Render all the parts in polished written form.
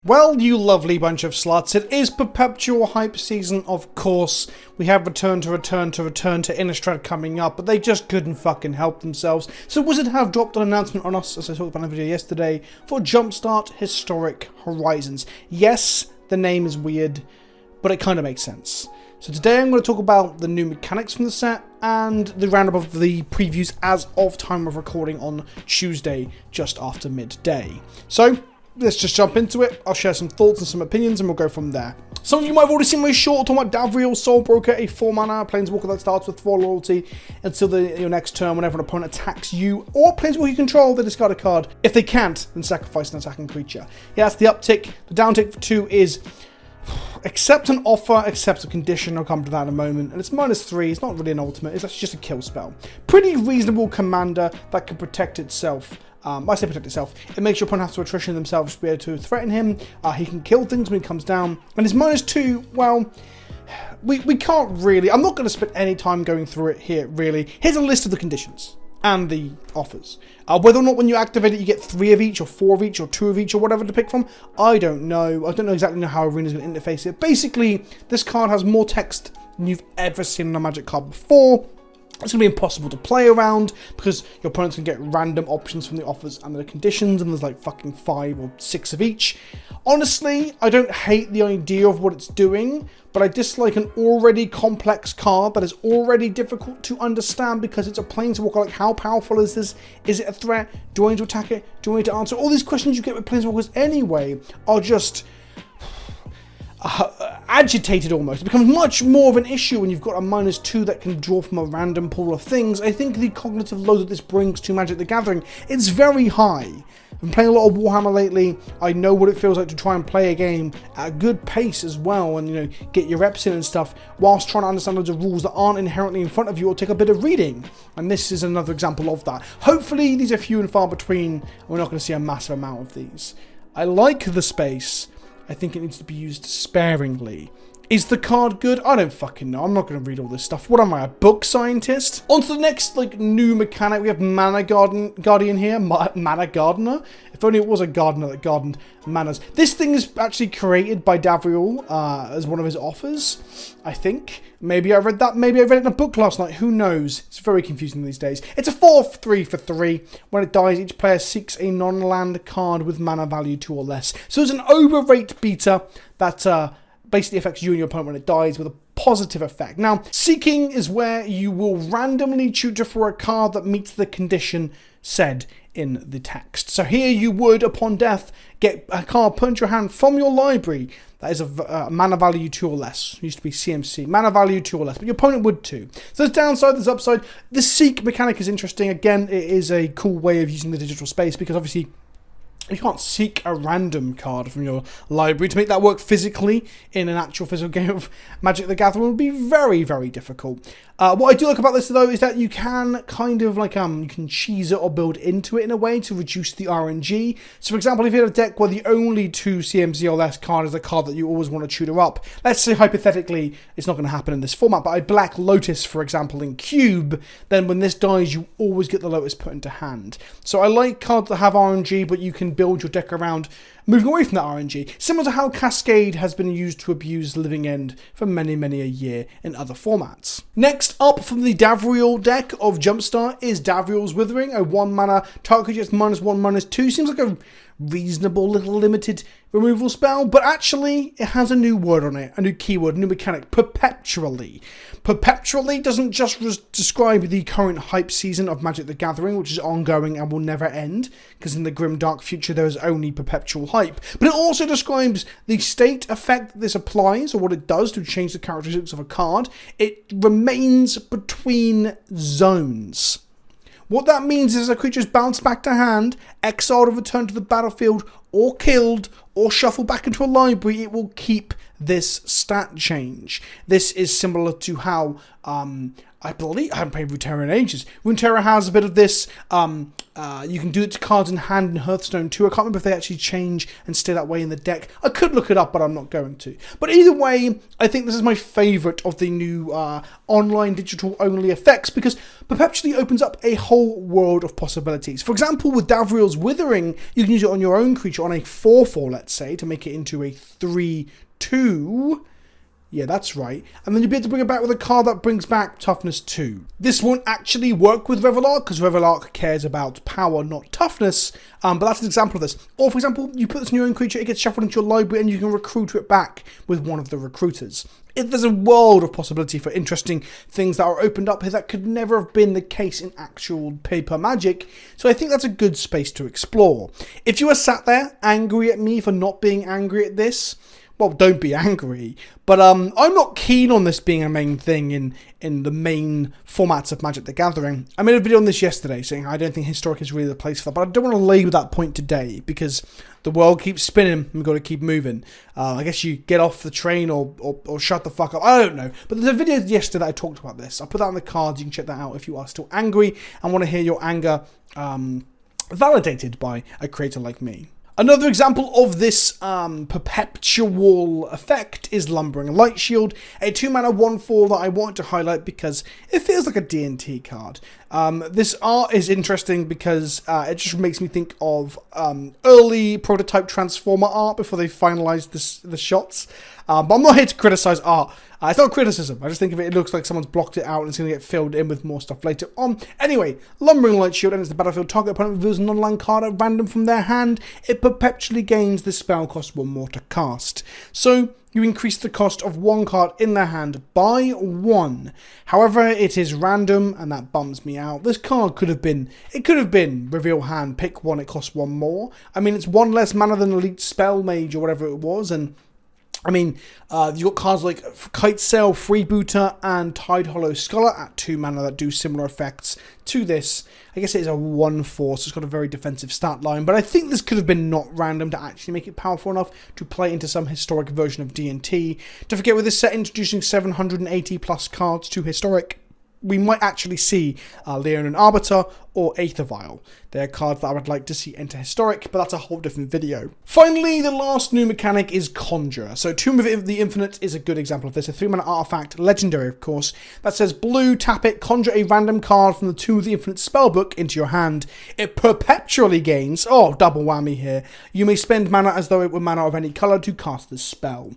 Well, you lovely bunch of sluts, it is perpetual hype season, of course. We have Return to Innistrad coming up, but they just couldn't fucking help themselves. So Wizard have dropped an announcement on us, as I talked about in a video yesterday, for Jumpstart Historic Horizons. Yes, the name is weird, but it kind of makes sense. So today I'm going to talk about the new mechanics from the set and the roundup of the previews as of time of recording on Tuesday, just after midday. So let's just jump into it. I'll share some thoughts and some opinions and we'll go from there. Some of you might have already seen my short talking about Davriel, Soulbroker, a 4-mana planeswalker that starts with 4 loyalty until your next turn whenever an opponent attacks you or planeswalker you control, they discard a card. If they can't, then sacrifice an attacking creature. Yeah, that's the uptick. The downtick for 2 is accept an offer, accept a condition. I'll come to that in a moment. And it's -3. It's not really an ultimate. It's actually just a kill spell. Pretty reasonable commander that can protect itself. I say protect itself. It makes your opponent have to attrition themselves to be able to threaten him. He can kill things when he comes down. And his -2, well, we can't really. I'm not going to spend any time going through it here, really. Here's a list of the conditions and the offers. Whether or not when you activate it you get 3 of each or 4 of each or 2 of each or whatever to pick from, I don't know. I don't know exactly how Arena's going to interface it. Basically, this card has more text than you've ever seen in a Magic card before. It's going to be impossible to play around because your opponents can get random options from the offers and the conditions, and there's like fucking 5 or 6 of each. Honestly, I don't hate the idea of what it's doing, but I dislike an already complex card that is already difficult to understand because it's a planeswalker. Like, how powerful is this? Is it a threat? Do I need to attack it? Do I need to answer? All these questions you get with planeswalkers anyway are just agitated almost. It becomes much more of an issue when you've got a -2 that can draw from a random pool of things. I think the cognitive load that this brings to Magic the Gathering, it's very high. I've been playing a lot of Warhammer lately. I know what it feels like to try and play a game at a good pace as well, and, you know, get your reps in and stuff, whilst trying to understand loads of rules that aren't inherently in front of you or take a bit of reading. And this is another example of that. Hopefully these are few and far between. We're not going to see a massive amount of these. I like the space. I think it needs to be used sparingly. Is the card good? I don't fucking know. I'm not going to read all this stuff. What am I, a book scientist? On to the next, new mechanic. We have Mana Guardian here. Mana Gardener? If only it was a gardener that gardened manas. This thing is actually created by Davriel as one of his offers, I think. Maybe I read that. Maybe I read it in a book last night. Who knows? It's very confusing these days. It's a 4/3 for 3. When it dies, each player seeks a non-land card with mana value 2 or less. So it's an overrate beater that basically affects you and your opponent when it dies with a positive effect. Now, seeking is where you will randomly tutor for a card that meets the condition said in the text. So here you would, upon death, get a card put into your hand from your library that is a mana value 2 or less. It used to be CMC. Mana value 2 or less, but your opponent would too. So there's downside, there's upside. The seek mechanic is interesting. Again, it is a cool way of using the digital space because obviously you can't seek a random card from your library. To make that work physically in an actual physical game of Magic the Gathering would be very, very difficult. What I do like about this though is that you can kind of you can cheese it or build into it in a way to reduce the RNG. So for example, if you have a deck where the only 2 CMZ or less card is a card that you always want to tutor up, let's say hypothetically, it's not going to happen in this format, but a Black Lotus, for example, in Cube, then when this dies, you always get the Lotus put into hand. So I like cards that have RNG, but you can build your deck around moving away from that RNG, similar to how Cascade has been used to abuse Living End for many, many a year in other formats. Next up from the Davriel deck of Jumpstart is Dimirs Withering, a 1-mana target creature gets -1/-2. Seems like a reasonable little limited removal spell, but actually it has a new word on it, a new keyword, a new mechanic, perpetually. Perpetually doesn't just describe the current hype season of Magic the Gathering, which is ongoing and will never end, because in the grim dark future there is only perpetual hype, but it also describes the state effect that this applies, or what it does to change the characteristics of a card. It remains between zones. What that means is a creature is bounced back to hand, exiled or returned to the battlefield, or killed, or shuffled back into a library, it will keep this stat change. This is similar to how I believe, I haven't played Runeterra in ages. Runeterra has a bit of this, you can do it to cards in hand in Hearthstone too. I can't remember if they actually change and stay that way in the deck. I could look it up, but I'm not going to. But either way, I think this is my favourite of the new online digital-only effects, because perpetually opens up a whole world of possibilities. For example, with Dimirs Withering, you can use it on your own creature on a 4/4, let's say, to make it into a 3/2. Yeah, that's right. And then you'll be able to bring it back with a card that brings back toughness 2. This won't actually work with Revelark, because Revelark cares about power, not toughness. But that's an example of this. Or, for example, you put this in your own creature, it gets shuffled into your library, and you can recruit it back with one of the recruiters. There's a world of possibility for interesting things that are opened up here that could never have been the case in actual paper Magic. So I think that's a good space to explore. If you are sat there angry at me for not being angry at this, well, don't be angry, but I'm not keen on this being a main thing in the main formats of Magic the Gathering. I made a video on this yesterday saying I don't think Historic is really the place for that, but I don't want to labour that point today because the world keeps spinning and we've got to keep moving. I guess you get off the train or shut the fuck up. I don't know. But there's a video yesterday that I talked about this. I'll put that in the cards. You can check that out if you are still angry and want to hear your anger validated by a creator like me. Another example of this perpetual effect is Lumbering Light Shield, a 2-mana 1/4 that I wanted to highlight because it feels like a D&T card. This art is interesting because it just makes me think of early prototype Transformer art before they finalised the shots. But I'm not here to criticise art. It's not criticism. I just think of it, it looks like someone's blocked it out and it's going to get filled in with more stuff later on. Anyway, Lumbering Light Shield enters the battlefield. Target opponent reveals an online card at random from their hand. It perpetually gains the spell cost 1 more to cast. So you increase the cost of 1 card in their hand by 1. However, it is random and that bums me out. This card could have been reveal hand, pick 1, it costs 1 more. I mean, it's 1 less mana than Elite Spell Mage or whatever it was, and I mean, you've got cards like Kite Sail, Freebooter, and Tide Hollow Scholar at 2 mana that do similar effects to this. I guess it is a 1/4, so it's got a very defensive stat line, but I think this could have been not random to actually make it powerful enough to play into some historic version of D&T. Don't forget, with this set introducing 780 plus cards to historic, we might actually see Leonin Arbiter or Aether Vial. They're cards that I would like to see enter Historic, but that's a whole different video. Finally, the last new mechanic is Conjure. So Tomb of the Infinite is a good example of this. A 3-mana artifact, legendary of course, that says blue, tap it, conjure a random card from the Tomb of the Infinite spellbook into your hand. It perpetually gains, oh, double whammy here. You may spend mana as though it were mana of any colour to cast this spell.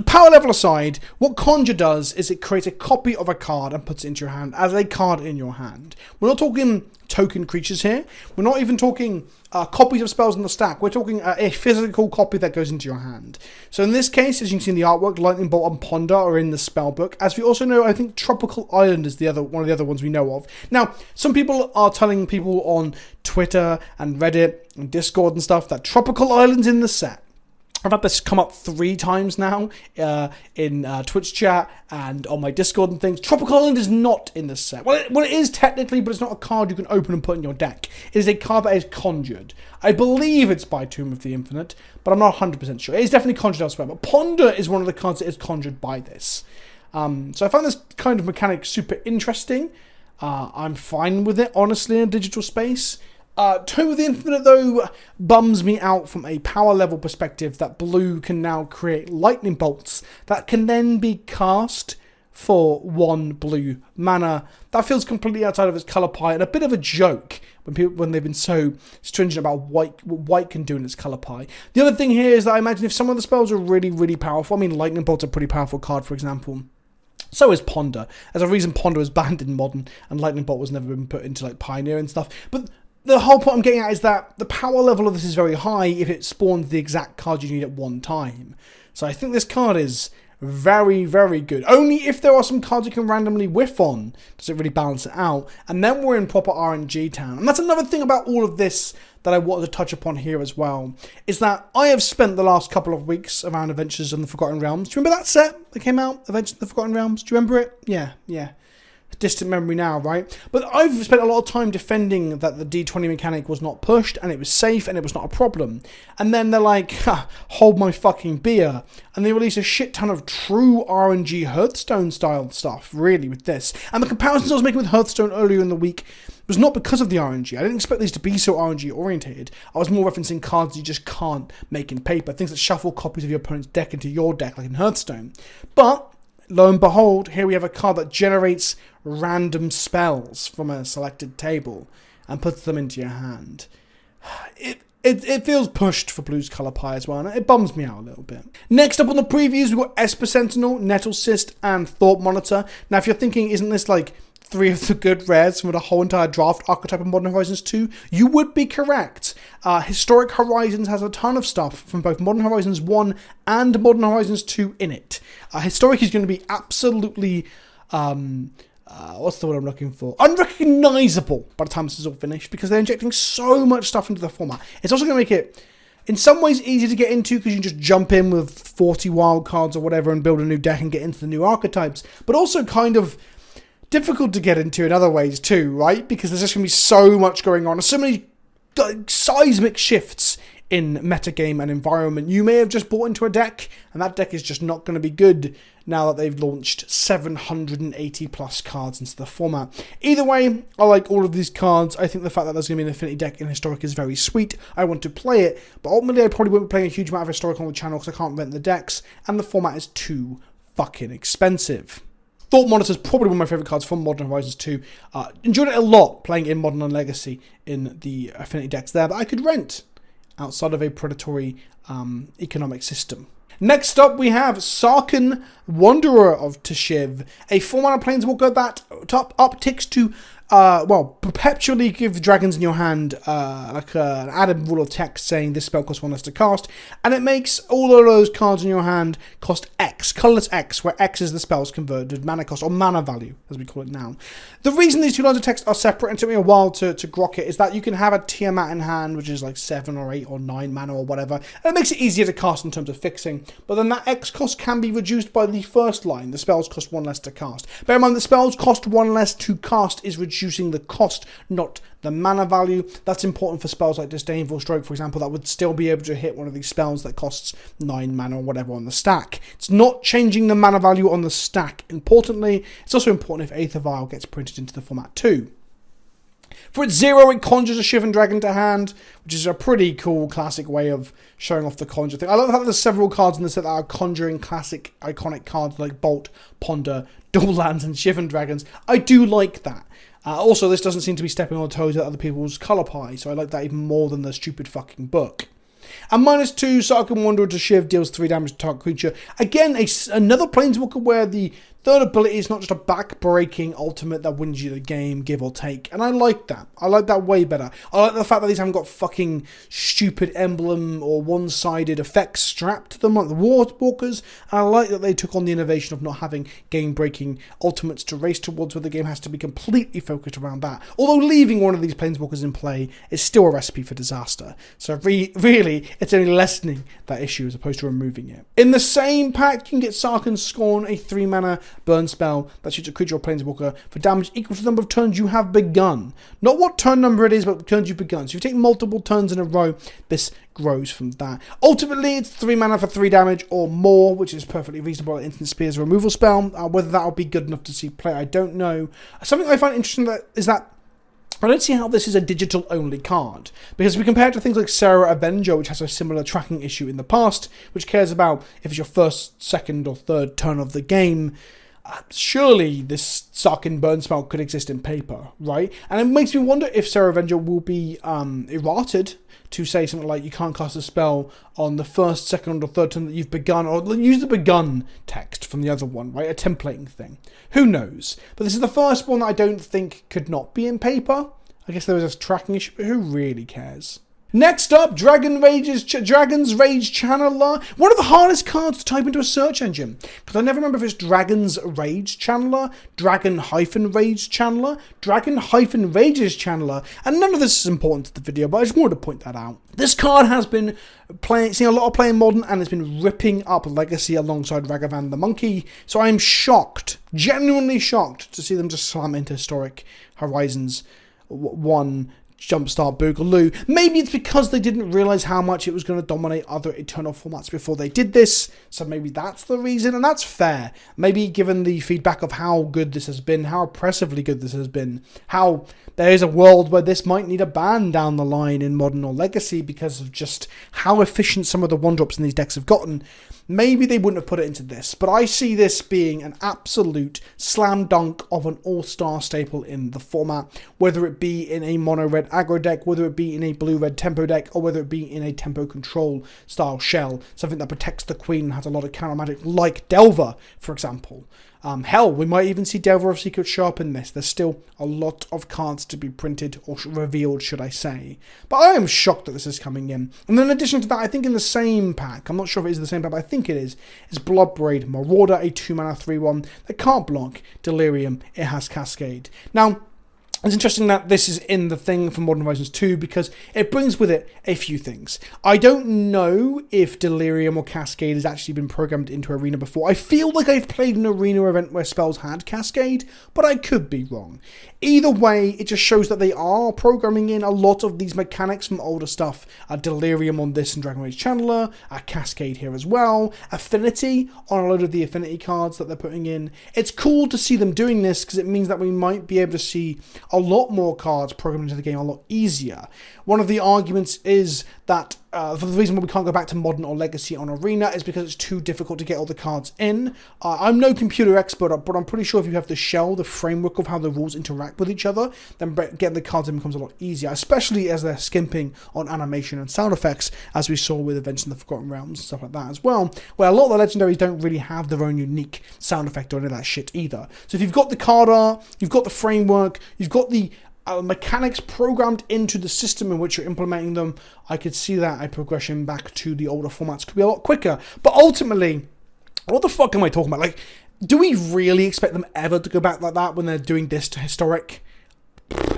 Power level aside, what Conjure does is it creates a copy of a card and puts it into your hand as a card in your hand. We're not talking token creatures here. We're not even talking copies of spells in the stack. We're talking a physical copy that goes into your hand. So in this case, as you can see in the artwork, Lightning Bolt and Ponder are in the spellbook. As we also know, I think Tropical Island is one of the other ones we know of. Now, some people are telling people on Twitter and Reddit and Discord and stuff that Tropical Island's in the set. I've had this come up 3 times now in Twitch chat and on my Discord and things. Tropical Island is not in this set. Well, it is technically, but it's not a card you can open and put in your deck. It is a card that is conjured. I believe it's by Tomb of the Infinite, but I'm not 100% sure. It is definitely conjured elsewhere, but Ponder is one of the cards that is conjured by this. So I find this kind of mechanic super interesting. I'm fine with it, honestly, in a digital space. Tomb of the Infinite, though, bums me out from a power level perspective that blue can now create lightning bolts that can then be cast for 1 blue mana. That feels completely outside of its colour pie and a bit of a joke when they've been so stringent about what white can do in its colour pie. The other thing here is that I imagine if some of the spells are really, really powerful, I mean, lightning bolt's a pretty powerful card, for example. So is Ponder. There's a reason Ponder was banned in Modern and Lightning Bolt was never been put into like Pioneer and stuff. But the whole point I'm getting at is that the power level of this is very high if it spawns the exact card you need at one time. So I think this card is very, very good. Only if there are some cards you can randomly whiff on does it really balance it out. And then we're in proper RNG town. And that's another thing about all of this that I wanted to touch upon here as well, is that I have spent the last couple of weeks around Adventures in the Forgotten Realms. Do you remember that set that came out, Adventures in the Forgotten Realms? Do you remember it? Yeah. distant memory now, right? But I've spent a lot of time defending that the D20 mechanic was not pushed, and it was safe, and it was not a problem. And then they're like, ha, hold my fucking beer. And they release a shit ton of true RNG Hearthstone-style stuff, really, with this. And the comparisons I was making with Hearthstone earlier in the week was not because of the RNG. I didn't expect these to be so RNG-orientated. I was more referencing cards you just can't make in paper. Things that shuffle copies of your opponent's deck into your deck, like in Hearthstone. But lo and behold, here we have a card that generates random spells from a selected table and puts them into your hand. It feels pushed for Blue's Colour Pie as well, and it bums me out a little bit. Next up on the previews, we've got Esper Sentinel, Nettle, Cyst, and Thought Monitor. Now, if you're thinking, isn't this like 3 of the good rares from the whole entire draft archetype of Modern Horizons 2? You would be correct. Historic Horizons has a ton of stuff from both Modern Horizons 1 and Modern Horizons 2 in it. Historic is going to be absolutely, what's the word I'm looking for? Unrecognizable by the time this is all finished, because they're injecting so much stuff into the format. It's also going to make it, in some ways, easier to get into, because you can just jump in with 40 wild cards or whatever and build a new deck and get into the new archetypes, but also kind of difficult to get into in other ways too, right? Because there's just going to be so much going on. So many seismic shifts in metagame and environment. You may have just bought into a deck, and that deck is just not going to be good now that they've launched 780 plus cards into the format. Either way, I like all of these cards. I think the fact that there's going to be an Affinity deck in Historic is very sweet. I want to play it, but ultimately I probably won't be playing a huge amount of Historic on the channel because I can't rent the decks, and the format is too fucking expensive. Thought Monitor is probably one of my favourite cards from Modern Horizons 2. Enjoyed it a lot playing in Modern and Legacy in the Affinity decks there, but I could rent outside of a predatory economic system. Next up, we have Sarcan, Wanderer of Tashiv, a 4-mana Planeswalker that upticks to, perpetually give dragons in your hand like an added rule of text saying this spell costs 1 less to cast, and it makes all of those cards in your hand cost X, colourless X, where X is the spell's converted mana cost, or mana value, as we call it now. The reason these two lines of text are separate, and took me a while to grok it, is that you can have a Tiamat in hand, which is like 7 or 8 or 9 mana or whatever, and it makes it easier to cast in terms of fixing, but then that X cost can be reduced by the first line, the spells cost 1 less to cast. Bear in mind, the spells cost 1 less to cast is reducing the cost, not the mana value. That's important for spells like Disdainful Stroke, for example, that would still be able to hit one of these spells that costs 9 mana or whatever on the stack. It's not changing the mana value on the stack. Importantly, it's also important if Aether Vial gets printed into the format too. For its 0, it conjures a Shivan Dragon to hand, which is a pretty cool classic way of showing off the conjure thing. I love how there's several cards in the set that are conjuring classic iconic cards like Bolt, Ponder, Dual Lands, and Shivan Dragons. I do like that. Also, this doesn't seem to be stepping on the toes of other people's colour pie, so I like that even more than the stupid fucking book. And -2, Sarcan Wanderer to Shiv deals 3 damage to target creature. Again, another Planeswalker where the third ability is not just a back-breaking ultimate that wins you the game, give or take. And I like that. I like that way better. I like the fact that these haven't got fucking stupid emblem or one-sided effects strapped to them like the Warwalkers. And I like that they took on the innovation of not having game-breaking ultimates to race towards, where the game has to be completely focused around that. Although leaving one of these Planeswalkers in play is still a recipe for disaster. So really, it's only lessening that issue as opposed to removing it. In the same pack, you can get Sarcan Scorn, a 3-mana burn spell that shoots a creature or Planeswalker for damage equal to the number of turns you have begun. Not what turn number it is, but turns you've begun. So if you take multiple turns in a row, this grows from that. Ultimately, it's 3 mana for 3 damage or more, which is perfectly reasonable at Instant Spear's removal spell. Whether that'll be good enough to see play, I don't know. Something I find interesting is that I don't see how this is a digital-only card, because if we compare it to things like Sarah Avenger, which has a similar tracking issue in the past, which cares about if it's your first, second, or third turn of the game, surely this Sarcan burn spell could exist in paper, right? And it makes me wonder if Sarah Avenger will be errated to say something like you can't cast a spell on the first, second, or third turn that you've begun, or use the begun text from the other one, right? A templating thing. Who knows? But this is the first one that I don't think could not be in paper. I guess there was a tracking issue, but who really cares? Next up, Dragon's Rage Channeler. One of the hardest cards to type into a search engine. Because I never remember if it's Dragon's Rage Channeler, Dragon-Rage Channeler, Dragon-Rage's Channeler. And none of this is important to the video, but I just wanted to point that out. This card has been seeing a lot of play in Modern, and it's been ripping up Legacy alongside Ragavan the Monkey. So I'm shocked, genuinely shocked, to see them just slam into Historic Horizons 1 Jumpstart Boogaloo. Maybe it's because they didn't realize how much it was going to dominate other Eternal formats before they did this, so maybe that's the reason, and that's fair. Maybe given the feedback of how good this has been, how oppressively good this has been, how there is a world where this might need a ban down the line in Modern or Legacy because of just how efficient some of the 1-drops in these decks have gotten. Maybe they wouldn't have put it into this, but I see this being an absolute slam dunk of an all-star staple in the format, whether it be in a mono-red aggro deck, whether it be in a blue-red tempo deck, or whether it be in a tempo control style shell, something that protects the queen and has a lot of counter magic, like Delver, for example. Hell, we might even see Delver of Secret show up in this. There's still a lot of cards to be printed, or revealed, should I say. But I am shocked that this is coming in. And then in addition to that, I think in the same pack, I'm not sure if it is the same pack, but I think it is Bloodbraid Marauder, a 2-mana 3/1 that can't block Delirium. It has Cascade. Now, it's interesting that this is in the thing for Modern Horizons 2 because it brings with it a few things. I don't know if Delirium or Cascade has actually been programmed into Arena before. I feel like I've played an Arena event where spells had Cascade, but I could be wrong. Either way, it just shows that they are programming in a lot of these mechanics from older stuff. Delirium on this and Dragon Rage Channeler, Cascade here as well, Affinity on a load of the Affinity cards that they're putting in. It's cool to see them doing this because it means that we might be able to see a lot more cards programmed into the game a lot easier. One of the arguments is that for the reason why we can't go back to Modern or Legacy on Arena is because it's too difficult to get all the cards in. I'm no computer expert, but I'm pretty sure if you have the shell, the framework of how the rules interact with each other, then getting the cards in becomes a lot easier, especially as they're skimping on animation and sound effects, as we saw with Events in the Forgotten Realms and stuff like that as well, where a lot of the legendaries don't really have their own unique sound effect or any of that shit either. So if you've got the card art, you've got the framework, you've got the mechanics programmed into the system in which you're implementing them, I could see that a progression back to the older formats could be a lot quicker. But ultimately, what the fuck am I talking about? Like, do we really expect them ever to go back like that when they're doing this to Historic?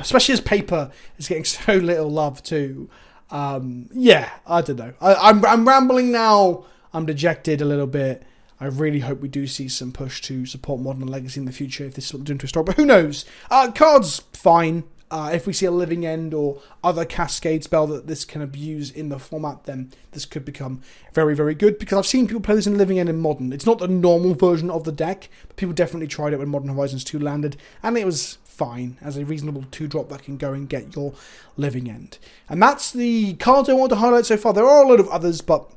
Especially as paper is getting so little love too. Yeah, I don't know. I'm rambling now. I'm dejected a little bit. I really hope we do see some push to support Modern and Legacy in the future if this is what they're doing to Historic. But who knows? Cards, fine. If we see a Living End or other Cascade spell that this can abuse in the format, then this could become very, very good. Because I've seen people play this in Living End in Modern. It's not the normal version of the deck, but people definitely tried it when Modern Horizons 2 landed, and it was fine as a reasonable 2-drop that can go and get your Living End. And that's the cards I want to highlight so far. There are a lot of others, but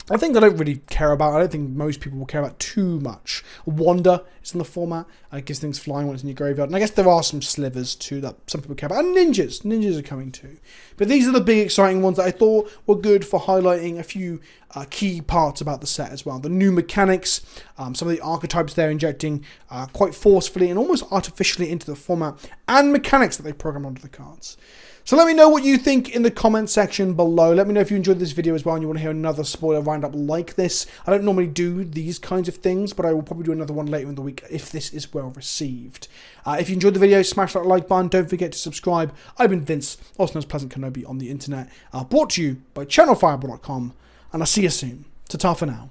I think I don't really care about. I don't think most people will care about too much. Wander is in the format. It gives things flying when it's in your graveyard. And I guess there are some slivers too that some people care about. And ninjas. Ninjas are coming too. But these are the big exciting ones that I thought were good for highlighting a few key parts about the set as well. The new mechanics, some of the archetypes they're injecting quite forcefully and almost artificially into the format, and mechanics that they program onto the cards. So let me know what you think in the comment section below. Let me know if you enjoyed this video as well and you want to hear another spoiler roundup like this. I don't normally do these kinds of things, but I will probably do another one later in the week if this is well received. If you enjoyed the video, smash that like button. Don't forget to subscribe. I've been Vince, also known as PleasantKenobi on the internet. Brought to you by channelfireball.com, and I'll see you soon. Ta-ta for now.